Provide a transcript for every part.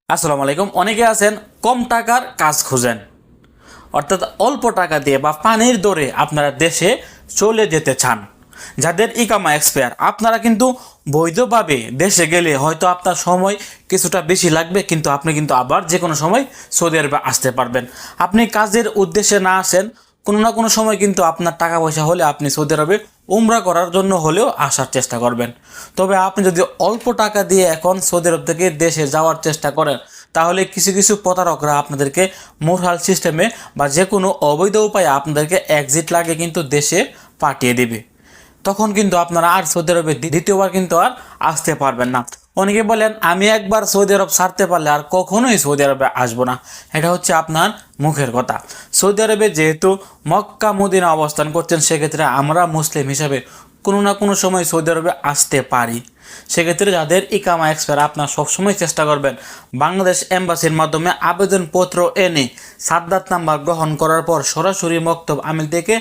আসসালামু আলাইকুম। অনেকে আছেন কম টাকার কাজ খুঁজেন, অর্থাৎ অল্প টাকা দিয়ে বা পানির দরে আপনারা দেশে চলে যেতে চান। যাদের ইকামা এক্সপায়ার, আপনারা কিন্তু বৈধভাবে দেশে গেলে হয়তো আপনার সময় কিছুটা বেশি লাগবে, কিন্তু আপনি কিন্তু আবার যে কোনো সময় সৌদি আরবে আসতে পারবেন। আপনি কাজের উদ্দেশ্যে না আসেন, কোনো না কোনো সময় কিন্তু আপনার টাকা পয়সা হলে আপনি সৌদি আরবে উমরা করার জন্য হলেও আসার চেষ্টা করবেন। তবে আপনি যদি অল্প টাকা দিয়ে এখন সৌদি আরব থেকে দেশে যাওয়ার চেষ্টা করেন, তাহলে কিছু কিছু প্রতারকরা আপনাদেরকে মুরহাল সিস্টেমে বা যে কোনো অবৈধ উপায়ে আপনাদেরকে এক্সিট লাগে কিন্তু দেশে পাঠিয়ে দেবে। তখন কিন্তু আপনারা আর সৌদি আরবে দ্বিতীয়বার কিন্তু আর আসতে পারবেন না। অনেকে বলেন আমি একবার সৌদি আরব ছাড়তে পারলে আর কখনোই সৌদি আরবে আসবো না। এটা হচ্ছে আপনার মুখের কথা। সৌদি আরবে যেহেতু মক্কা মদিনা অবস্থান করছেন, সেক্ষেত্রে আমরা মুসলিম হিসাবে কোনো না কোনো সময় সৌদি আরবে আসতে পারি। সেক্ষেত্রে যাদের ইকামা এক্সপায়ার, আপনার সবসময় চেষ্টা করবেন বাংলাদেশ এম্বাসির মাধ্যমে আবেদনপত্র এনে সাদ্দাত নাম্বার গ্রহণ করার পর সরাসরি মক্তব আমিল থেকে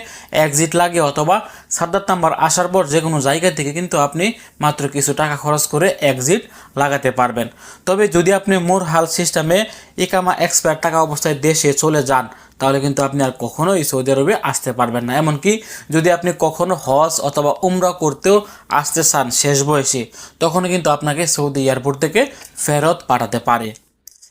এক্সিট লাগে, অথবা সাদ্দাত নাম্বার আসার পর যে কোনো জায়গা থেকে কিন্তু আপনি মাত্র কিছু টাকা খরচ করে এক্সিট লাগাতে পারবেন। তবে যদি আপনি মুরহাল সিস্টেমে ইকামা এক্সপায়ার টাকা অবস্থায় দেশে চলে যান, তাহলে কিন্তু আপনি আর কখনোই সৌদি আরবে আসতে পারবেন না। এমনকি যদি আপনি কখনো হজ অথবা উমরা করতেও আসতে চান শেষ বয়সে, তখন কিন্তু আপনাকে সৌদি এয়ারপোর্ট থেকে ফেরত পাঠাতে পারে।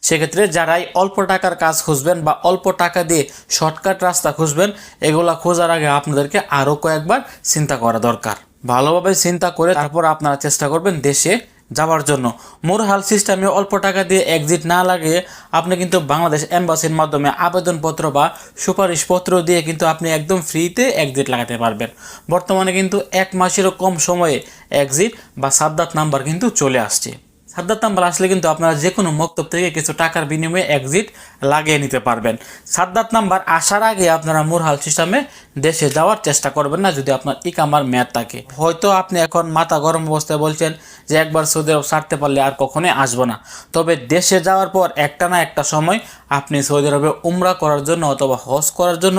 সেক্ষেত্রে যারাই অল্প টাকার কাজ খুঁজবেন বা অল্প টাকা দিয়ে শর্টকাট রাস্তা খুঁজবেন, এগুলা খোঁজার আগে আপনাদেরকে আরও কয়েকবার চিন্তা করা দরকার। ভালোভাবে চিন্তা করে তারপর আপনারা চেষ্টা করবেন দেশে যাওয়ার জন্য। মুরহাল সিস্টেমে অল্প টাকা দিয়ে এক্সিট না লাগিয়ে আপনি কিন্তু বাংলাদেশ এম্বাসির মাধ্যমে আবেদনপত্র বা সুপারিশপত্র দিয়ে কিন্তু আপনি একদম ফ্রিতে এক্সিট লাগাতে পারবেন। বর্তমানে কিন্তু 1 মাসেরও কম সময়ে এক্সিট বা সাদ্দাত নাম্বার কিন্তু চলে আসছে। সাদ্দাত নাম্বার আসলে কিন্তু আপনারা যে কোনো মক্তব থেকে কিছু টাকার বিনিময়ে এক্সিট লাগিয়ে নিতে পারবেন। সাদ্দাত নাম্বার আসার আগে আপনারা মুরহাল সিস্টেমে দেশে যাওয়ার চেষ্টা করবেন না, যদি আপনার ইকামার মেয়াদ থাকে। হয়তো আপনি এখন মাথা গরম অবস্থায় বলছেন যে একবার সৌদি আরব ছাড়তে পারলে আর কখনোই আসবো না। তবে দেশে যাওয়ার পর একটা না একটা সময় আপনি সৌদি আরবে উমরা করার জন্য অথবা হজ করার জন্য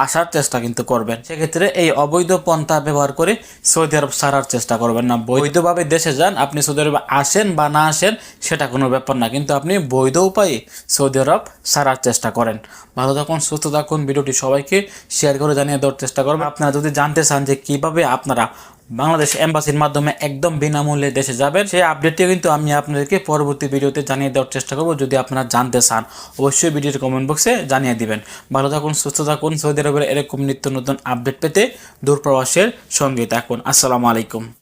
আসার চেষ্টা কিন্তু করবেন। সেক্ষেত্রে এই অবৈধ পন্থা ব্যবহার করে সৌদি আরব ছাড়ার চেষ্টা করবেন না। বৈধভাবে দেশে যান, আপনি সৌদি আরবে আসেন বা না আসেন সেটা কোনো ব্যাপার না, কিন্তু আপনি বৈধ উপায়ে সৌদি আরব ছাড়ার চেষ্টা করেন। ভালো থাকুন, সুস্থ থাকুন। ভিডিওটি সবাইকে শেয়ার করে জানিয়ে দেওয়ার চেষ্টা করবেন। আপনারা যদি জানতে চান যে কীভাবে আপনারা বাংলাদেশ এম্বাসির মাধ্যমে একদম বিনামূল্যে দেশে যাবেন, সেই আপডেটটিও কিন্তু আমি আপনাদেরকে পরবর্তী ভিডিওতে জানিয়ে দেওয়ার চেষ্টা করব। যদি আপনারা জানতে চান অবশ্যই ভিডিওর কমেন্ট বক্সে জানিয়ে দিবেন। ভালো থাকুন, সুস্থ থাকুন। সৌদি আরবের এরকম নিত্য নতুন আপডেট পেতে দূরপ্রবাসের সঙ্গে থাকুন। আসসালামু আলাইকুম।